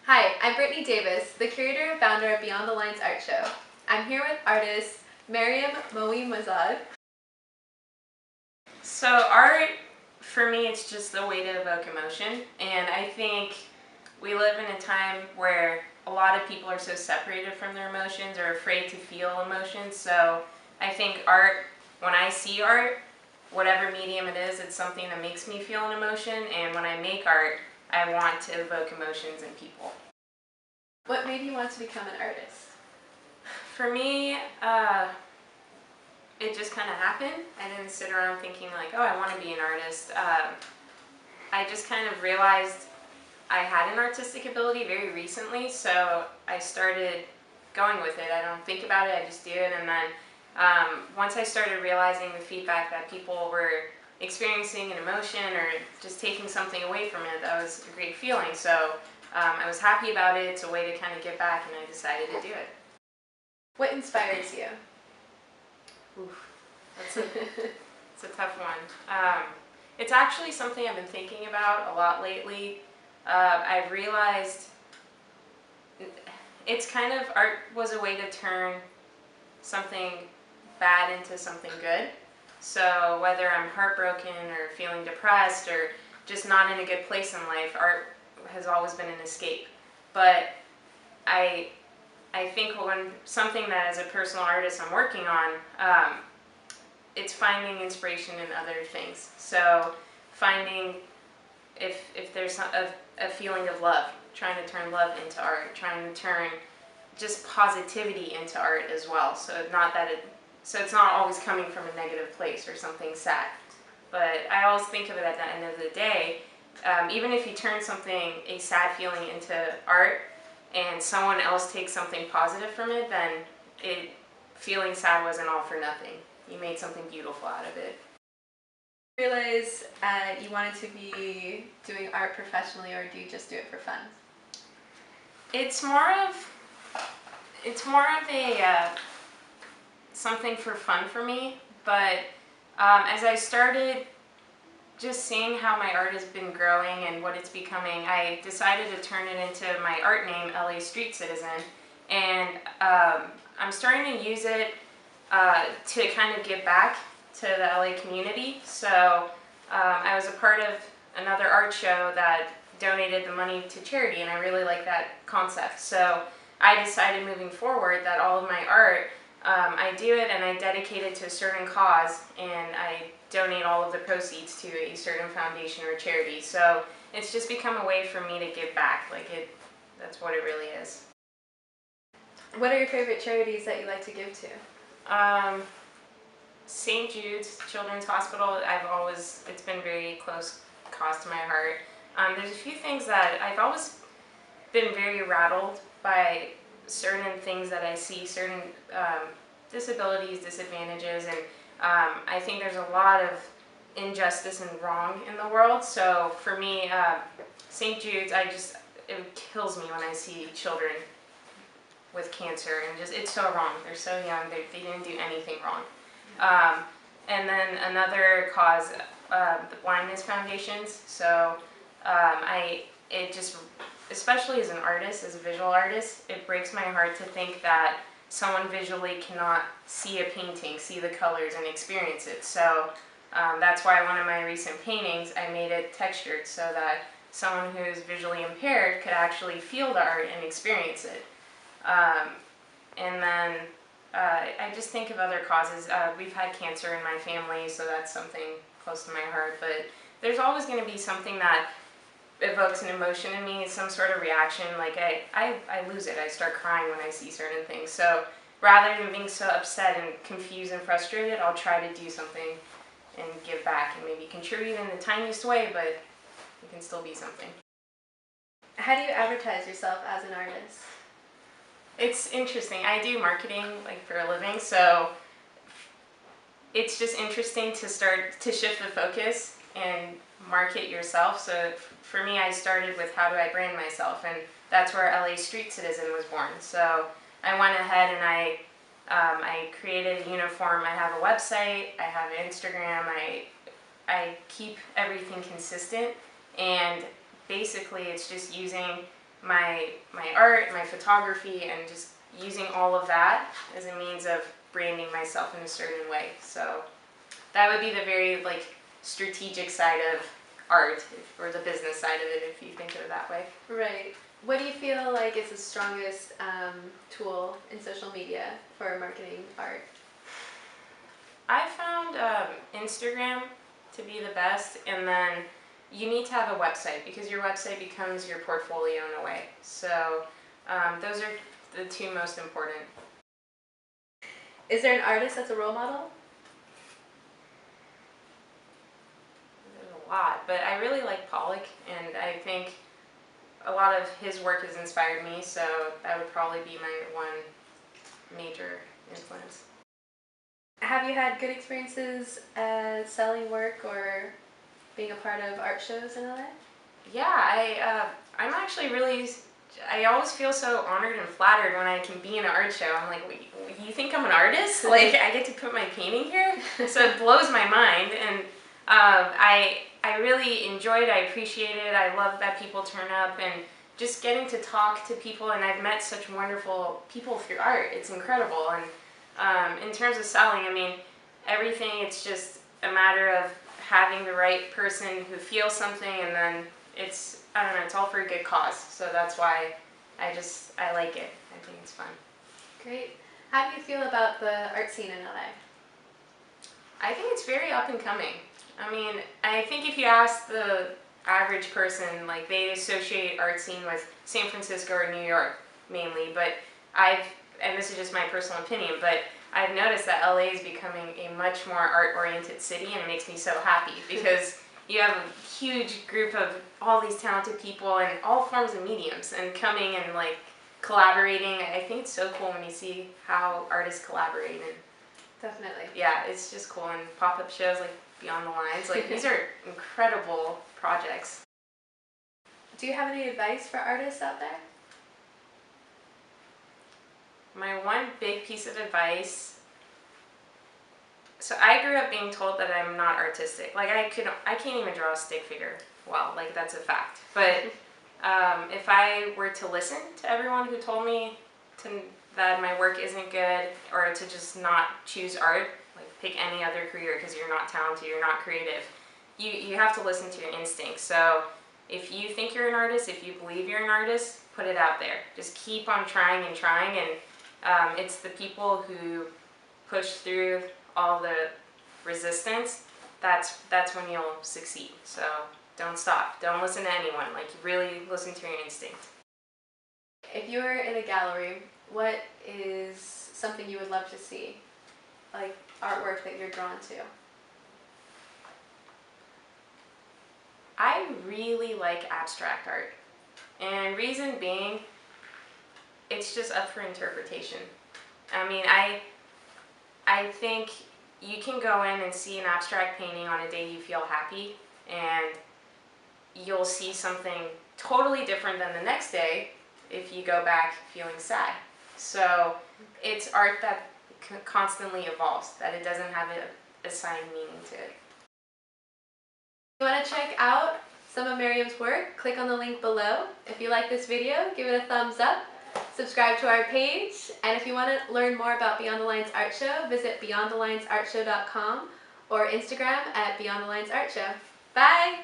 Hi, I'm Brittany Davis, the curator and founder of Beyond the Lines Art Show. I'm here with artist Mariam Moe-Mazad. So art, for me, it's just a way to evoke emotion, and I think we live in a time where a lot of people are so separated from their emotions or afraid to feel emotions. So I think art, when I see art, whatever medium it is, it's something that makes me feel an emotion, and when I make art, I want to evoke emotions in people. What made you want to become an artist? For me, it just kind of happened. I didn't sit around thinking like, oh, I want to be an artist. I just kind of realized I had an artistic ability very recently, so I started going with it. I don't think about it, I just do it. And then once I started realizing the feedback that people were experiencing an emotion or just taking something away from it, that was a great feeling. So I was happy about it. It's a way to kind of give back, and I decided to do it. What inspires you? Oof, it's a tough one. It's actually something I've been thinking about a lot lately. I've realized it's kind of, art was a way to turn something bad into something good. So whether I'm heartbroken or feeling depressed or just not in a good place in life, art has always been an escape. But I think when something that as a personal artist I'm working on, it's finding inspiration in other things. So finding if there's a feeling of love, trying to turn love into art, trying to turn just positivity into art as well. So it's not always coming from a negative place or something sad. But I always think of it at the end of the day, even if you turn a sad feeling into art, and someone else takes something positive from it, then feeling sad wasn't all for nothing. You made something beautiful out of it. Did you realize you wanted to be doing art professionally, or do you just do it for fun? It's more of a something for fun for me. But as I started just seeing how my art has been growing and what it's becoming, I decided to turn it into my art name, LA Street Citizen, and I'm starting to use it to kind of give back to the LA community. So I was a part of another art show that donated the money to charity, and I really like that concept. So I decided moving forward that all of my art, I do it and I dedicate it to a certain cause, and I donate all of the proceeds to a certain foundation or charity. So it's just become a way for me to give back. That's what it really is. What are your favorite charities that you like to give to? St. Jude's Children's Hospital, it's been very close cause to my heart. There's a few things that I've always been very rattled by, certain things that I see, certain disabilities, disadvantages, and I think there's a lot of injustice and wrong in the world. So for me, St. Jude's, it kills me when I see children with cancer, and it's so wrong. They're so young, they didn't do anything wrong. And then another cause, the blindness foundations. So especially as an artist, as a visual artist, it breaks my heart to think that someone visually cannot see a painting, see the colors, and experience it. So that's why one of my recent paintings, I made it textured so that someone who is visually impaired could actually feel the art and experience it. And then I just think of other causes. We've had cancer in my family, so that's something close to my heart. But there's always going to be something that evokes an emotion in me, some sort of reaction. Like I lose it. I start crying when I see certain things. So rather than being so upset and confused and frustrated, I'll try to do something and give back and maybe contribute in the tiniest way, but it can still be something. How do you advertise yourself as an artist? It's interesting. I do marketing for a living, so it's just interesting to start to shift the focus and market yourself. So for me, I started with how do I brand myself, and that's where LA Street Citizen was born. So I went ahead and I created a uniform. I have a website, I have an Instagram, I keep everything consistent, and basically it's just using my art, my photography, and just using all of that as a means of branding myself in a certain way. So that would be the very like strategic side of art, or the business side of it, if you think of it that way. Right. What do you feel like is the strongest tool in social media for marketing art? I found Instagram to be the best, and then you need to have a website, because your website becomes your portfolio in a way. So those are the two most important. Is there an artist that's a role model? There's a lot, but I really like Pollock, and I think a lot of his work has inspired me, so that would probably be my one major influence. Have you had good experiences selling work or being a part of art shows in LA? Yeah, I'm actually really, I always feel so honored and flattered when I can be in an art show. I'm like, wait, you think I'm an artist? Like, I get to put my painting here? So it blows my mind, and I really enjoy it. I appreciate it. I love that people turn up, and just getting to talk to people, and I've met such wonderful people through art. It's incredible. And in terms of selling, I mean, everything, it's just a matter of having the right person who feels something, and then it's, I don't know, it's all for a good cause. So that's why I like it. I think it's fun. Great. How do you feel about the art scene in LA? I think it's very up and coming. I mean, I think if you ask the average person, like, they associate art scene with San Francisco or New York mainly, but and this is just my personal opinion, but I've noticed that LA is becoming a much more art-oriented city, and it makes me so happy, because you have a huge group of all these talented people in all forms of mediums, and coming and like collaborating. I think it's so cool when you see how artists collaborate, and Definitely. yeah, it's just cool. And pop-up shows like Beyond the Lines, like these are incredible projects. Do you have any advice for artists out there? My one big piece of advice, so I grew up being told that I'm not artistic. Like, I can't even draw a stick figure well, like, that's a fact. But if I were to listen to everyone who told me that my work isn't good, or to just not choose art, like pick any other career because you're not talented, you're not creative, you have to listen to your instincts. So if you think you're an artist, if you believe you're an artist, put it out there. Just keep on trying and trying, and it's the people who push through all the resistance, that's when you'll succeed. So don't stop. Don't listen to anyone. Like, really listen to your instinct. If you were in a gallery, what is something you would love to see? Like artwork that you're drawn to? I really like abstract art. And reason being, it's just up for interpretation. I mean, I think you can go in and see an abstract painting on a day you feel happy, and you'll see something totally different than the next day if you go back feeling sad. So it's art that constantly evolves, that it doesn't have a assigned meaning to it. If you want to check out some of Miriam's work, click on the link below. If you like this video, give it a thumbs up. Subscribe to our page, and if you want to learn more about Beyond the Lines Art Show, visit beyondthelinesartshow.com or Instagram at Beyond the Lines Art Show. Bye!